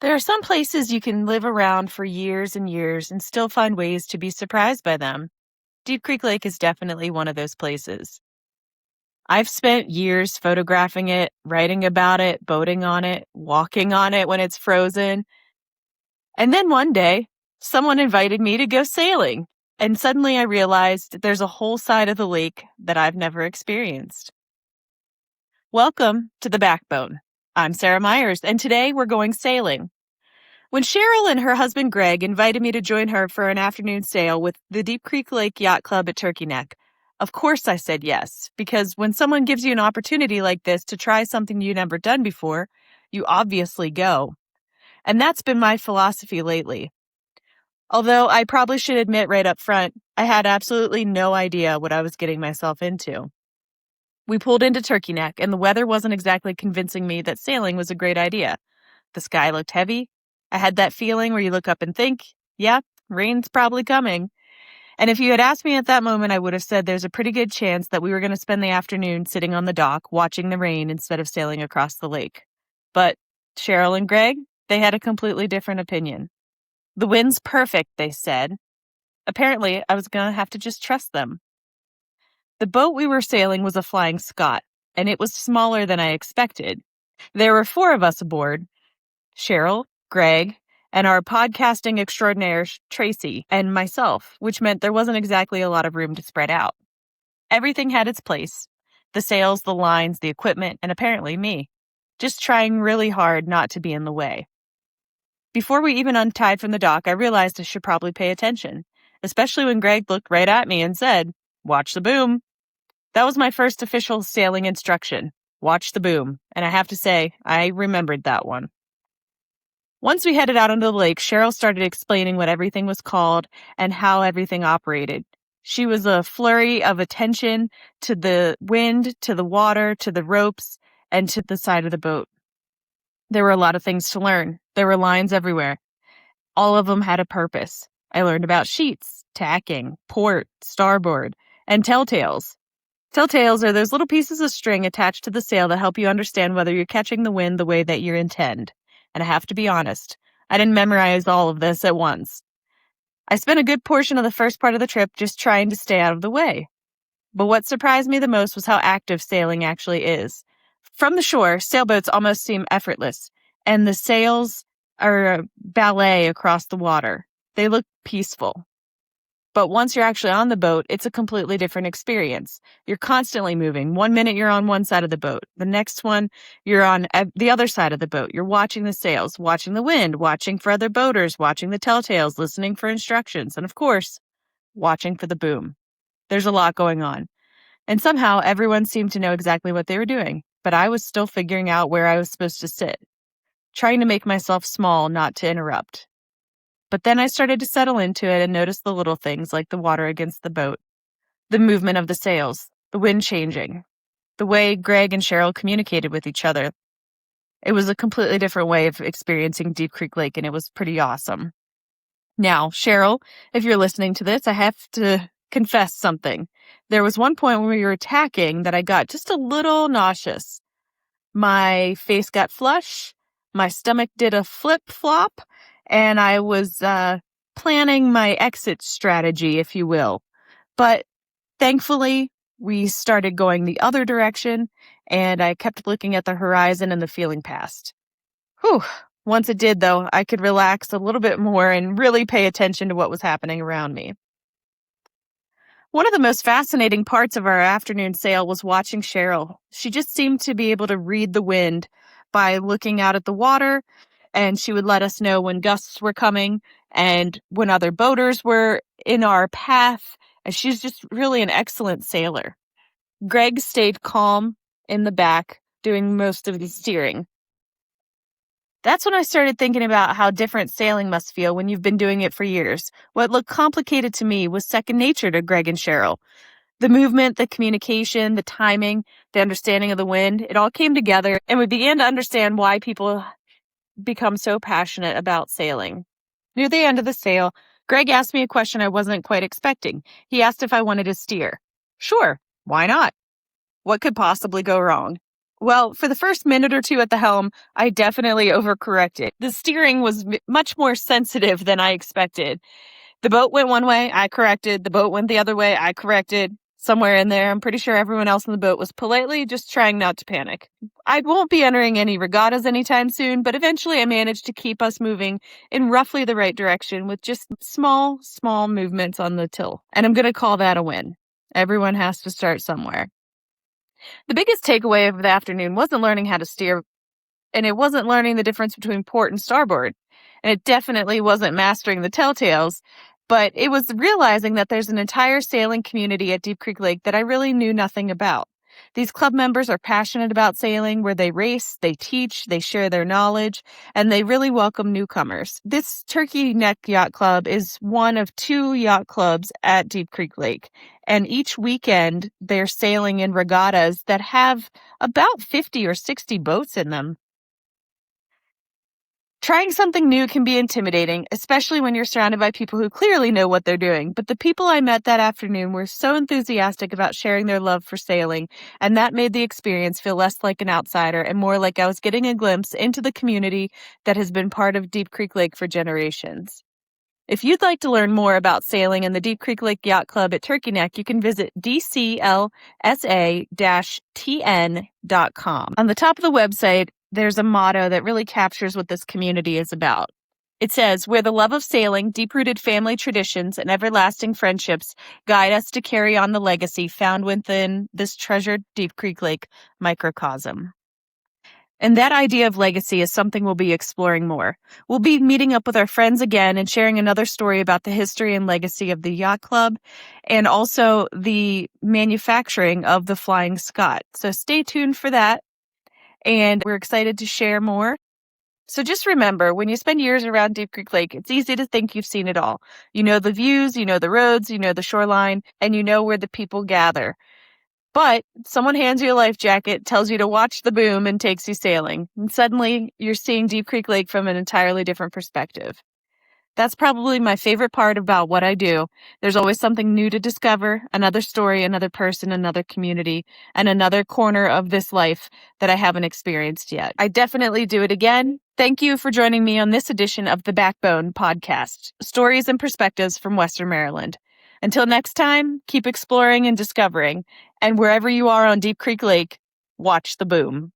There are some places you can live around for years and years and still find ways to be surprised by them. Deep Creek Lake is definitely one of those places. I've spent years photographing it, writing about it, boating on it, walking on it when it's frozen. And then one day, someone invited me to go sailing. And suddenly I realized there's a whole side of the lake that I've never experienced. Welcome to The Backbone. I'm Sarah Myers, and today we're going sailing. When Cheryl and her husband Greg invited me to join her for an afternoon sail with the Deep Creek Lake Yacht Club at Turkey Neck, of course I said yes, because when someone gives you an opportunity like this to try something you've never done before, you obviously go. And that's been my philosophy lately. Although I probably should admit right up front, I had absolutely no idea what I was getting myself into. We pulled into Turkey Neck, and the weather wasn't exactly convincing me that sailing was a great idea. The sky looked heavy. I had that feeling where you look up and think, yeah, rain's probably coming. And if you had asked me at that moment, I would have said there's a pretty good chance that we were going to spend the afternoon sitting on the dock watching the rain instead of sailing across the lake. But Cheryl and Greg, they had a completely different opinion. The wind's perfect, they said. Apparently, I was going to have to just trust them. The boat we were sailing was a Flying Scot, and it was smaller than I expected. There were 4 of us aboard: Cheryl, Greg, and our podcasting extraordinaire, Tracy, and myself, which meant there wasn't exactly a lot of room to spread out. Everything had its place: the sails, the lines, the equipment, and apparently me. Just trying really hard not to be in the way. Before we even untied from the dock, I realized I should probably pay attention, especially when Greg looked right at me and said, "Watch the boom." That was my first official sailing instruction: watch the boom. And I have to say, I remembered that one. Once we headed out onto the lake, Cheryl started explaining what everything was called and how everything operated. She was a flurry of attention to the wind, to the water, to the ropes, and to the side of the boat. There were a lot of things to learn. There were lines everywhere. All of them had a purpose. I learned about sheets, tacking, port, starboard, and telltales. Telltales are those little pieces of string attached to the sail that help you understand whether you're catching the wind the way that you intend. And I have to be honest, I didn't memorize all of this at once. I spent a good portion of the first part of the trip just trying to stay out of the way. But what surprised me the most was how active sailing actually is. From the shore, sailboats almost seem effortless, and the sails are a ballet across the water. They look peaceful. But once you're actually on the boat, it's a completely different experience. You're constantly moving. One minute you're on one side of the boat. The next one, you're on the other side of the boat. You're watching the sails, watching the wind, watching for other boaters, watching the telltales, listening for instructions, and of course, watching for the boom. There's a lot going on. And somehow everyone seemed to know exactly what they were doing, but I was still figuring out where I was supposed to sit, trying to make myself small, not to interrupt. But then I started to settle into it and notice the little things like the water against the boat, the movement of the sails, the wind changing, the way Greg and Cheryl communicated with each other. It was a completely different way of experiencing Deep Creek Lake, and it was pretty awesome. Now, Cheryl, if you're listening to this, I have to confess something. There was one point when we were tacking that I got just a little nauseous. My face got flush, my stomach did a flip-flop, and I was planning my exit strategy, if you will. But thankfully, we started going the other direction, and I kept looking at the horizon and the feeling passed. Whew. Once it did, though, I could relax a little bit more and really pay attention to what was happening around me. One of the most fascinating parts of our afternoon sail was watching Cheryl. She just seemed to be able to read the wind by looking out at the water, and she would let us know when gusts were coming and when other boaters were in our path, and she's just really an excellent sailor. Greg stayed calm in the back, doing most of the steering. That's when I started thinking about how different sailing must feel when you've been doing it for years. What looked complicated to me was second nature to Greg and Cheryl. The movement, the communication, the timing, the understanding of the wind, it all came together, and we began to understand why people become so passionate about sailing. Near the end of the sail, Greg asked me a question I wasn't quite expecting. He asked if I wanted to steer. Sure, why not? What could possibly go wrong? Well, for the first minute or two at the helm, I definitely overcorrected. The steering was much more sensitive than I expected. The boat went one way, I corrected. The boat went the other way, I corrected. Somewhere in there, I'm pretty sure everyone else in the boat was politely just trying not to panic. I won't be entering any regattas anytime soon, but eventually I managed to keep us moving in roughly the right direction with just small movements on the till. And I'm going to call that a win. Everyone has to start somewhere. The biggest takeaway of the afternoon wasn't learning how to steer, and it wasn't learning the difference between port and starboard. And it definitely wasn't mastering the telltales, but it was realizing that there's an entire sailing community at Deep Creek Lake that I really knew nothing about. These club members are passionate about sailing, where they race, they teach, they share their knowledge, and they really welcome newcomers. This Turkey Neck Yacht Club is one of 2 yacht clubs at Deep Creek Lake, and each weekend they're sailing in regattas that have about 50 or 60 boats in them. Trying something new can be intimidating, especially when you're surrounded by people who clearly know what they're doing. But the people I met that afternoon were so enthusiastic about sharing their love for sailing, and that made the experience feel less like an outsider and more like I was getting a glimpse into the community that has been part of Deep Creek Lake for generations. If you'd like to learn more about sailing in the Deep Creek Lake Yacht Club at Turkey Neck, you can visit dclsa-tn.com. On the top of the website, there's a motto that really captures what this community is about. It says, "Where the love of sailing, deep-rooted family traditions, and everlasting friendships guide us to carry on the legacy found within this treasured Deep Creek Lake microcosm." And that idea of legacy is something we'll be exploring more. We'll be meeting up with our friends again and sharing another story about the history and legacy of the yacht club and also the manufacturing of the Flying Scot. So stay tuned for that. And we're excited to share more. So just remember, when you spend years around Deep Creek Lake, it's easy to think you've seen it all. You know the views, you know the roads, you know the shoreline, and you know where the people gather. But someone hands you a life jacket, tells you to watch the boom, and takes you sailing. And suddenly, you're seeing Deep Creek Lake from an entirely different perspective. That's probably my favorite part about what I do. There's always something new to discover, another story, another person, another community, and another corner of this life that I haven't experienced yet. I definitely do it again. Thank you for joining me on this edition of The Backbone Podcast, stories and perspectives from Western Maryland. Until next time, keep exploring and discovering. And wherever you are on Deep Creek Lake, watch the boom.